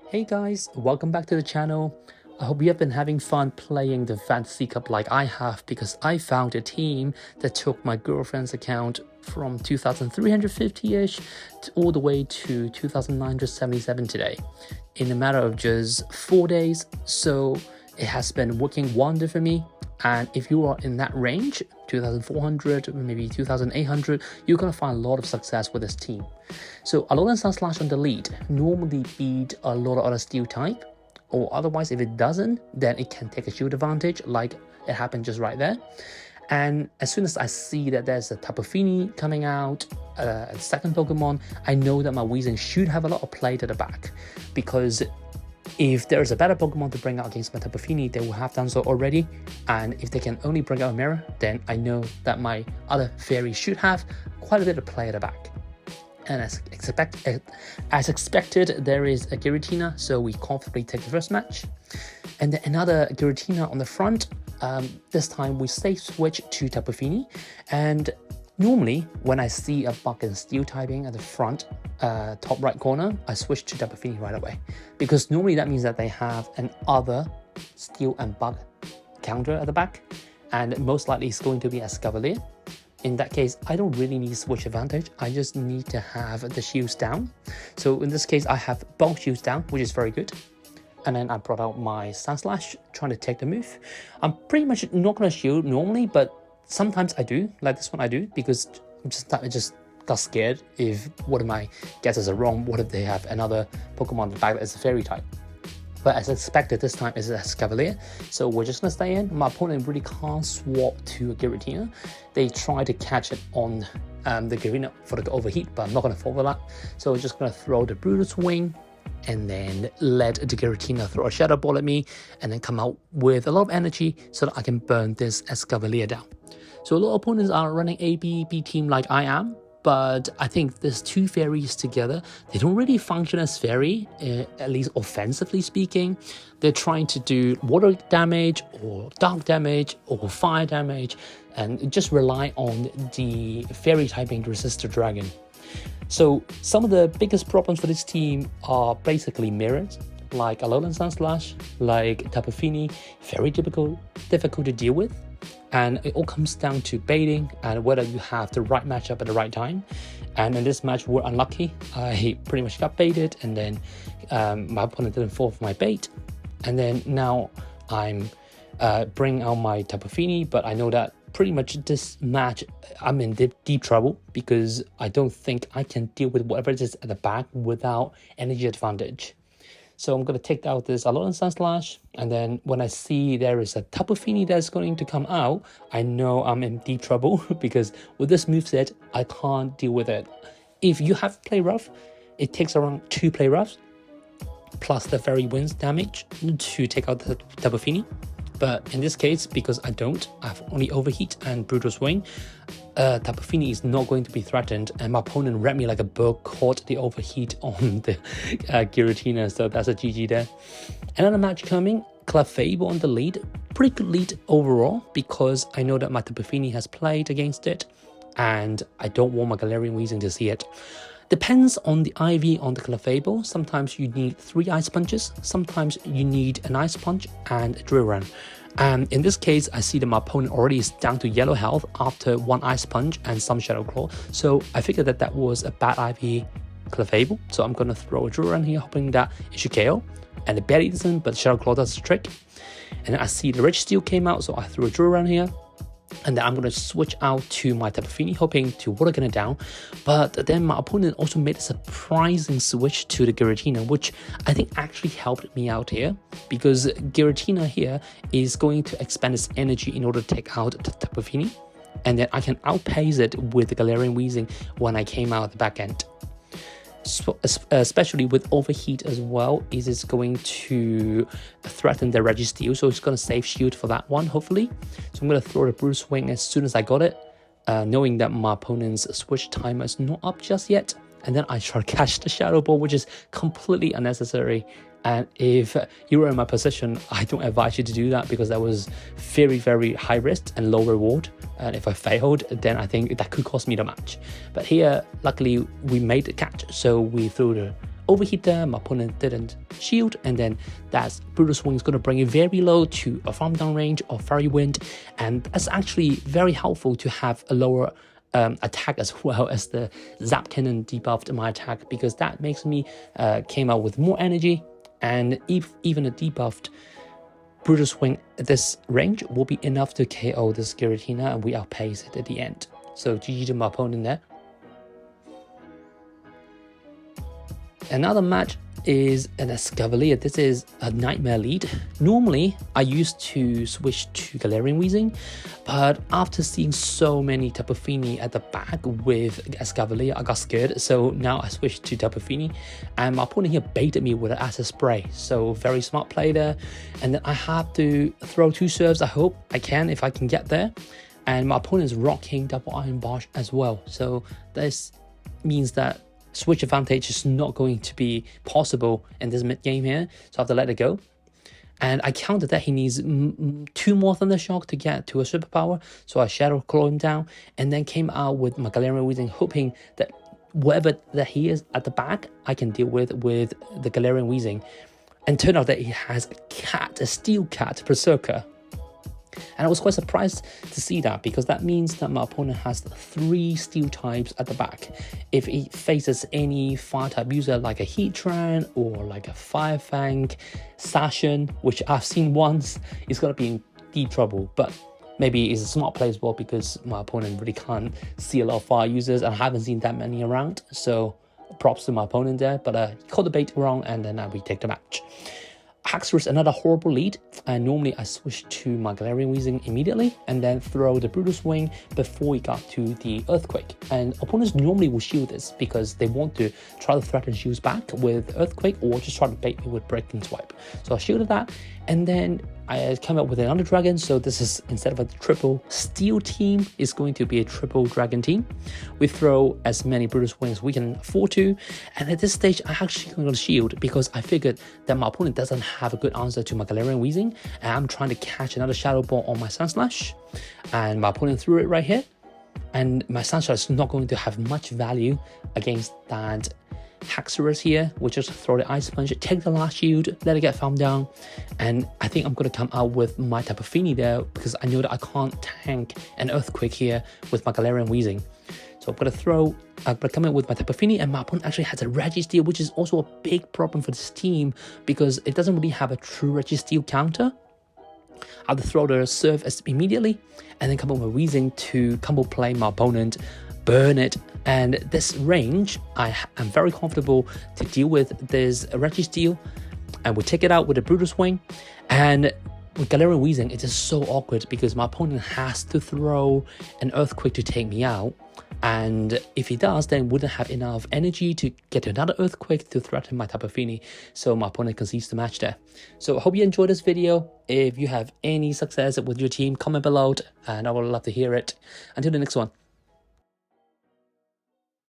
Hey guys, welcome back to the channel. I hope you have been having fun playing the Fantasy Cup like I have, because I found a team that took my girlfriend's account from 2350-ish all the way to 2977 today in a matter of just 4 days. So it has been working wonder for me. And if you are in that range, 2400, maybe 2800, you're going to find a lot of success with this team. So Alolan Sunslash on the lead normally beat a lot of other steel type, or otherwise if it doesn't, then it can take a shield advantage like it happened just right there. And as soon as I see that there's a Tapu Fini coming out, a second Pokemon, I know that my Weezing should have a lot of play to the back, because if there is a better Pokemon to bring out against my Tapu Fini, they will have done so already. And if they can only bring out a mirror, then I know that my other fairy should have quite a bit of play at the back. And as expected, there is a Giratina, so we comfortably take the first match. And then another Giratina on the front. This time we safe switch to Tapu Fini. And normally, when I see a bug and steel typing at the front, top right corner, I switch to Tapu Fini right away. Because normally that means that they have an other steel and bug counter at the back. And most likely it's going to be a Escavalier. In that case, I don't really need switch advantage. I just need to have the shields down. So in this case, I have both shields down, which is very good. And then I brought out my Sunslash, trying to take the move. I'm pretty much not going to shield normally, but sometimes I do. Like this one I do, because I just got scared if one of my guesses are wrong. What if they have another Pokemon in the back that is a fairy type? But as expected, this time is a Escavalier, so we're just going to stay in. My opponent really can't swap to a Giratina. They try to catch it on the Giratina for the overheat, but I'm not going to fall for that. So we're just going to throw the Brutal Swing, and then let the Giratina throw a Shadow Ball at me, and then come out with a lot of energy so that I can burn this Escavalier down. So a lot of opponents are running A, B team like I am, but I think there's two fairies together. They don't really function as fairy, at least offensively speaking. They're trying to do water damage or dark damage or fire damage, and just rely on the fairy typing to resist the dragon. So some of the biggest problems for this team are basically mirrors, like Alolan Sunslash, like Tapu Fini, very difficult to deal with. And it all comes down to baiting and whether you have the right matchup at the right time. And in this match, we're unlucky. I pretty much got baited, and then my opponent didn't fall for my bait. And then now I'm bringing out my Tapu Fini, but I know that pretty much this match I'm in deep trouble, because I don't think I can deal with whatever it is at the back without energy advantage. So I'm going to take out this Alolan Sunslash, and then when I see there is a Tapu Fini that's going to come out, I know I'm in deep trouble, because with this moveset, I can't deal with it. If you have Play Rough, it takes around 2 Play Roughs, plus the Fairy Winds damage to take out the Tapu Fini. But in this case, because I have only Overheat and Brutal Swing, Tapu Fini is not going to be threatened, and my opponent read me like a book, caught the Overheat on the Giratina, so that's a GG there. Another match coming, Clefable on the lead. Pretty good lead overall, because I know that my Tapu Fini has played against it, and I don't want my Galarian Weezing to see it. Depends on the IV on the Clefable. Sometimes you need 3 Ice Punches, sometimes you need an Ice Punch and a Drill Run. And in this case, I see that my opponent already is down to yellow health after 1 Ice Punch and some Shadow Claw. So I figured that that was a bad IV Clefable. So I'm going to throw a Drill Run here, hoping that it should KO. And it barely doesn't, but Shadow Claw does the trick. And then I see the Rage Steel came out, so I threw a Drill Run here. And then I'm going to switch out to my Tapu Fini, hoping to water gun it down. But then my opponent also made a surprising switch to the Giratina, which I think actually helped me out here, because Giratina here is going to expend its energy in order to take out the Tapu Fini. And then I can outpace it with the Galarian Weezing when I came out at the back end. So, especially with Overheat as well, is it's going to threaten the Registeel, so it's going to save shield for that one, hopefully. So I'm going to throw the Brutal Swing as soon as I got it, knowing that my opponent's switch timer is not up just yet. And then I try to catch the Shadow Ball, which is completely unnecessary. And if you were in my position, I don't advise you to do that, because that was very, very high risk and low reward. And if I failed, then I think that could cost me the match. But here, luckily, we made the catch, so we threw the overheat there, my opponent didn't shield, and then that brutal swing is going to bring it very low to a farm down range of Fairy Wind, and that's actually very helpful to have a lower attack as well as the Zap Cannon debuffed my attack, because that makes me came out with more energy, and even a debuffed Brutal Swing at this range will be enough to KO this Giratina, and we outpace it at the end. So GG to my opponent there. Another match is an Escavalier. This is a Nightmare lead. Normally, I used to switch to Galarian Weezing, but after seeing so many Tapu Fini at the back with Escavalier, I got scared. So now I switched to Tapu Fini, and my opponent here baited me with an Acid Spray. So very smart play there. And then I have to throw 2 serves. I hope I can if I can get there. And my opponent is rocking double Iron Barge as well. So this means that switch advantage is not going to be possible in this mid game here, so I have to let it go. And I counted that he needs 2 more Thunder Shock to get to a superpower, so I Shadow Claw him down, and then came out with my Galarian Weezing, hoping that whatever that he is at the back, I can deal with the Galarian Weezing. And turned out that he has a cat, a Steel Cat Berserker. And I was quite surprised to see that, because that means that my opponent has 3 steel types at the back. If he faces any fire type user like a Heatran or like a Fire Fang, Sashin, which I've seen once, he's going to be in deep trouble. But maybe it's a smart play as well, because my opponent really can't see a lot of fire users, and I haven't seen that many around. So props to my opponent there, but he caught the bait wrong, and then we take the match. Haxorus, another horrible lead, and normally I switch to my Galarian Weezing immediately and then throw the Brutal Swing before we got to the Earthquake. And opponents normally will shield this because they want to try to threaten shields back with Earthquake, or just try to bait me with Breaking Swipe. So I shielded that, and then I came up with another dragon. So this is, instead of a triple steel team, it's going to be a triple dragon team. We throw as many Brutal Swings we can afford to, and at this stage I actually going to shield because I figured that my opponent doesn't have a good answer to my Galarian Weezing, and I'm trying to catch another Shadow Ball on my Sandslash, and my opponent threw it right here, and my Sandslash is not going to have much value against that Haxorus here. We'll just throw the Ice Punch, take the last shield, let it get farmed down, and I think I'm going to come out with my Tapu Fini there, because I know that I can't tank an Earthquake here with my Galarian Weezing. So I'm going to come in with my Tapu Fini, and my opponent actually has a Registeel, which is also a big problem for this team, because it doesn't really have a true Registeel counter. I have to throw the Surf immediately, and then come up with Weezing to combo play my opponent, burn it. And this range, I am very comfortable to deal with this Registeel, and we take it out with a Brutal Swing. And with Galarian Weezing, it is so awkward because my opponent has to throw an Earthquake to take me out, and if he does, then wouldn't have enough energy to get another Earthquake to threaten my Tapu Fini, so my opponent concedes the match there. So I hope you enjoyed this video. If you have any success with your team, comment below, and I would love to hear it. Until the next one.